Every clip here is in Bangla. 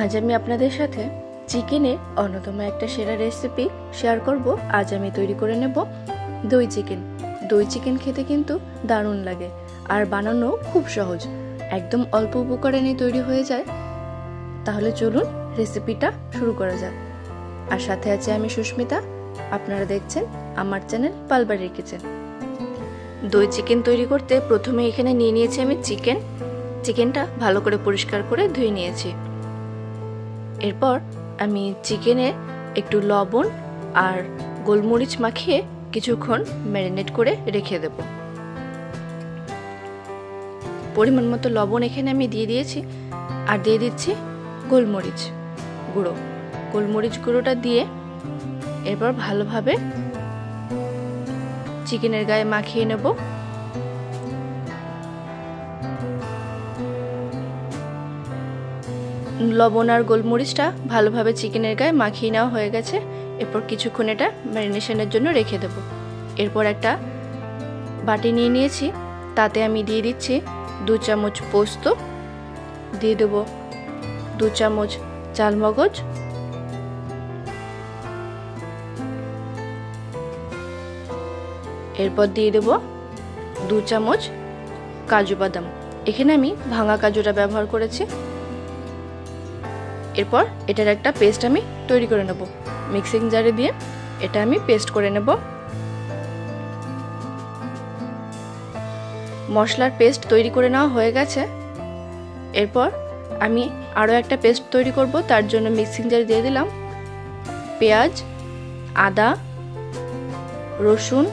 আজ আমি আপনাদের সাথে চিকেনের অন্যতম একটা সেরা রেসিপি শেয়ার করব। আজ আমি তৈরি করে নেব দই চিকেন। দই চিকেন খেতে কিন্তু দারুণ লাগে আর বানানো খুব সহজ, একদম অল্প উপকরণে তৈরি হয়ে যায়। তাহলে চলুন রেসিপিটা শুরু করা যাক। আর সাথে আছে আমি সুস্মিতা, আপনারা দেখছেন আমার চ্যানেল পালবাড়ির কিচেন। দই চিকেন তৈরি করতে প্রথমে এখানে নিয়ে নিয়েছি আমি চিকেনটা ভালো করে পরিষ্কার করে ধুয়ে নিয়েছি। এরপর আমি চিকেনে একটু লবণ আর গোলমরিচ মাখিয়ে কিছুক্ষণ ম্যারিনেট করে রেখে দেব। পরিমাণ মতো লবণ এখানে আমি দিয়ে দিয়েছি আর দিয়ে দিচ্ছি গোলমরিচ গুঁড়ো। গোলমরিচ গুঁড়োটা দিয়ে এরপর ভালোভাবে চিকেনের গায়ে মাখিয়ে নেব। লবণ আর গোলমরিচটা ভালোভাবে চিকেনের গায়ে মাখিয়ে নেওয়া হয়ে গেছে। এরপর কিছুক্ষণ এটা ম্যারিনেশনের জন্য রেখে দেব। এরপর একটা বাটি নিয়ে নিয়েছি, তাতে আমি দিয়ে দিচ্ছি 2 চামচ পোস্ত, দিয়ে দেব 2 চামচ চালমগজ, এরপর দিয়ে দেব 2 চামচ কাজু বাদাম। এখানে আমি ভাঙা কাজুটা ব্যবহার করেছি। এরপর এটার একটা পেস্ট আমি তৈরি করে নেব। মিক্সিং জারে দিয়ে এটা আমি পেস্ট করে নেব। মশলার পেস্ট তৈরি করে নেওয়া হয়ে গেছে। এরপর আমি আরও একটা পেস্ট তৈরি করব। তার জন্য মিক্সিং জারে দিয়ে দিলাম পেঁয়াজ, আদা, রসুন,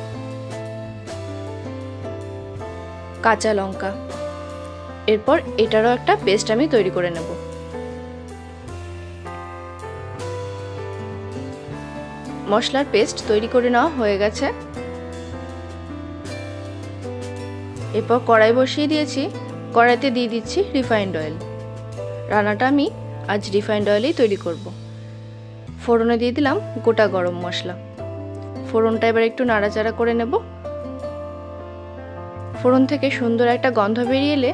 কাঁচা লঙ্কা। এরপর এটারও একটা পেস্ট আমি তৈরি করে নেব। মশলার পেস্ট তৈরি করে নেওয়া হয়ে গেছে। এরপর কড়াই বসিয়ে দিয়েছি, কড়াইতে দিয়ে দিচ্ছি রিফাইন্ড অয়েল। রান্নাটা আমি আজ রিফাইন্ড অয়েলেই তৈরি করব। ফোড়নে দিয়ে দিলাম গোটা গরম মশলা। ফোড়নটা এবার একটু নাড়াচাড়া করে নেব। ফোড়ন থেকে সুন্দর একটা গন্ধ বেরিয়ে এলে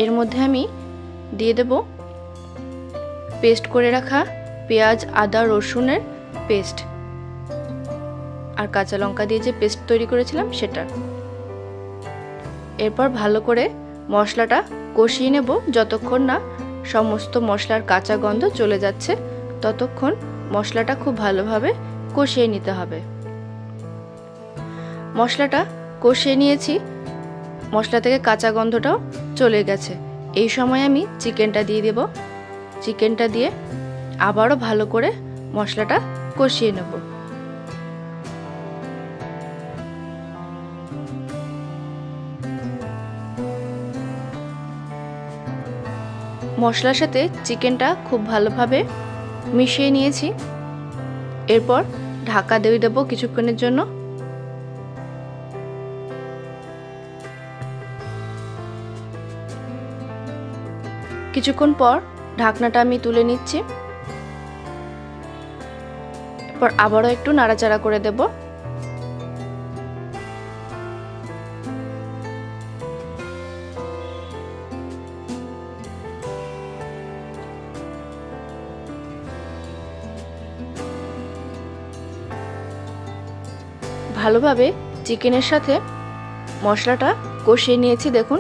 এর মধ্যে আমি দিয়ে দেব পেস্ট করে রাখা পেঁয়াজ, আদা, রসুনের পেস্ট আর কাঁচা লঙ্কা দিয়ে যে পেস্ট তৈরি করেছিলাম সেটা। এরপর ভালো করে মশলাটা কষিয়ে নেব। যতক্ষণ না সমস্ত মশলার কাঁচা গন্ধ চলে যাচ্ছে ততক্ষণ মশলাটা খুব ভালোভাবে কষিয়ে নিতে হবে। মশলাটা কষিয়ে নিয়েছি, মশলা থেকে কাঁচা গন্ধটাও চলে গেছে। এই সময় আমি চিকেনটা দিয়ে দেব। চিকেনটা দিয়ে আবারও ভালো করে মশলাটা কষিয়ে নেব। মশলার সাথে চিকেনটা খুব ভালোভাবে মিশিয়ে নিয়েছি। এরপর ঢাকা দিয়ে দেব কিছুক্ষণের জন্য। কিছুক্ষণ পর ঢাকনাটা আমি তুলে নিচ্ছি। এরপর আবারও একটু নাড়াচাড়া করে দেব। ভালোভাবে চিকেনের সাথে মশলাটা কষিয়ে নিয়েছি। দেখুন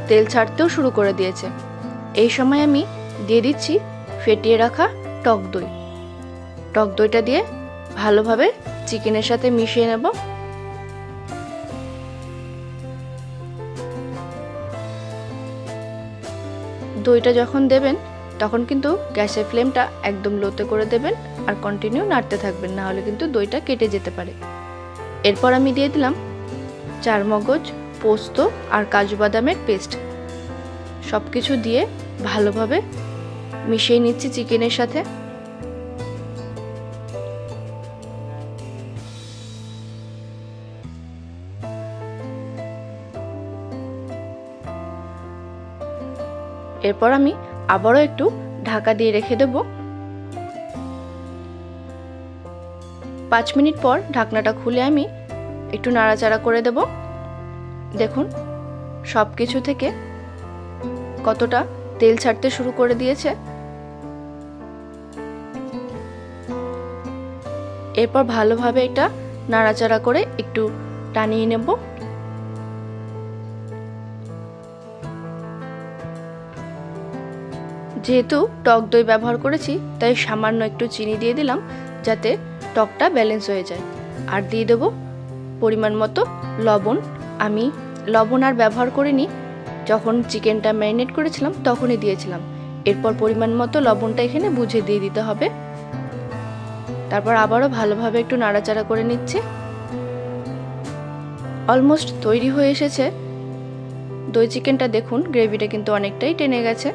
তেল ছাড়তেও শুরু করে দিয়েছে। এই সময় আমি দিয়ে দিচ্ছি ফেটিয়ে রাখা টক দই। টক দইটা দিয়ে ভালোভাবে চিকেনের সাথে মিশিয়ে নেব। দইটা যখন দেবেন তখন কিন্তু গ্যাসের ফ্লেমটা একদম লোতে করে দেবেন আর কন্টিনিউ নাড়তে থাকবেন, না হলে কিন্তু দইটা কেটে যেতে পারে। এরপর আমি দিয়ে দিলাম চালমগজ, পোস্ত আর কাজু বাদামের পেস্ট। সব কিছু দিয়ে ভালোভাবে মিশিয়ে নিচ্ছি চিকেনের সাথে। এরপর আমি আবারও একটু ঢাকা দিয়ে রেখে দেব। 5 মিনিট পর ঢাকনাটা খুলে আমি একটু নাড়াচাড়া করে দেব। দেখুন সব কিছু থেকে কতটা তেল ছাড়তে শুরু করে দিয়েছে। এরপর ভালোভাবে এটা নাড়াচাড়া করে একটু টানিয়ে নেব। যেহেতু টক দই ব্যবহার করেছি তাই সামান্য একটু চিনি দিয়ে দিলাম যাতে টকটা ব্যালেন্স হয়ে যায়। আর দিয়ে দেব পরিমাণ মতো লবণ। আমি লবণ আর ব্যবহার করিনি, যখন চিকেনটা ম্যারিনেট করেছিলাম তখনই দিয়েছিলাম। এরপর পরিমাণ মতো লবণটা এখানে বুঝে দিয়ে দিতে হবে। তারপর আবারও ভালোভাবে একটু নাড়াচাড়া করে নিচ্ছি। অলমোস্ট তৈরি হয়ে এসেছে দই চিকেনটা। দেখুন গ্রেভিটা কিন্তু অনেকটাই টেনে গেছে।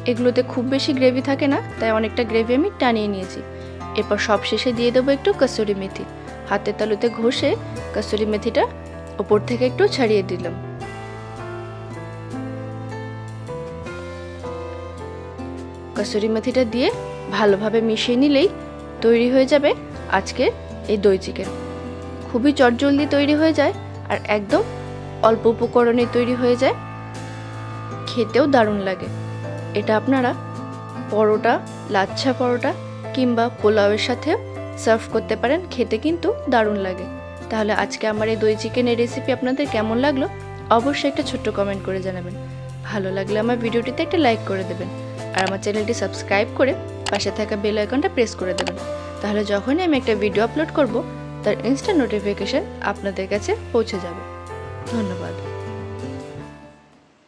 এগুলোতে খুব বেশি গ্রেভি থাকে না, তাই অনেকটা গ্রেভি আমি টানিয়ে নিয়েছি। এরপর সব শেষে দিয়ে দেবো একটু কসুরি মেথি। হাতের তালুতে ঘষে কসুরি মেথিটা উপর থেকে একটু ছড়িয়ে দিলাম। কসুরি মেথিটা দিয়ে ভালোভাবে মিশিয়ে নিলেই তৈরি হয়ে যাবে আজকের এই দই চিকেন। খুবই চটজলদি তৈরি হয়ে যায় আর একদম অল্প উপকরণে তৈরি হয়ে যায়, খেতেও দারুণ লাগে। এটা আপনারা পরোটা, লাচ্ছা পরোটা কিংবা পোলাওয়ের সাথে সার্ভ করতে পারেন, খেতে কিন্তু দারুণ লাগে। তাহলে আজকে আমার এই দই চিকেনের রেসিপি আপনাদের কেমন লাগলো অবশ্যই একটা ছোট্ট কমেন্ট করে জানাবেন। ভালো লাগলে আমার ভিডিওটিতে একটা লাইক করে দেবেন আর আমার চ্যানেলটি সাবস্ক্রাইব করে পাশে থাকা বেল আইকনটা প্রেস করে দেবেন। তাহলে যখনই আমি একটা ভিডিও আপলোড করব তার ইনস্ট্যান্ট নোটিফিকেশন আপনাদের কাছে পৌঁছে যাবে। ধন্যবাদ।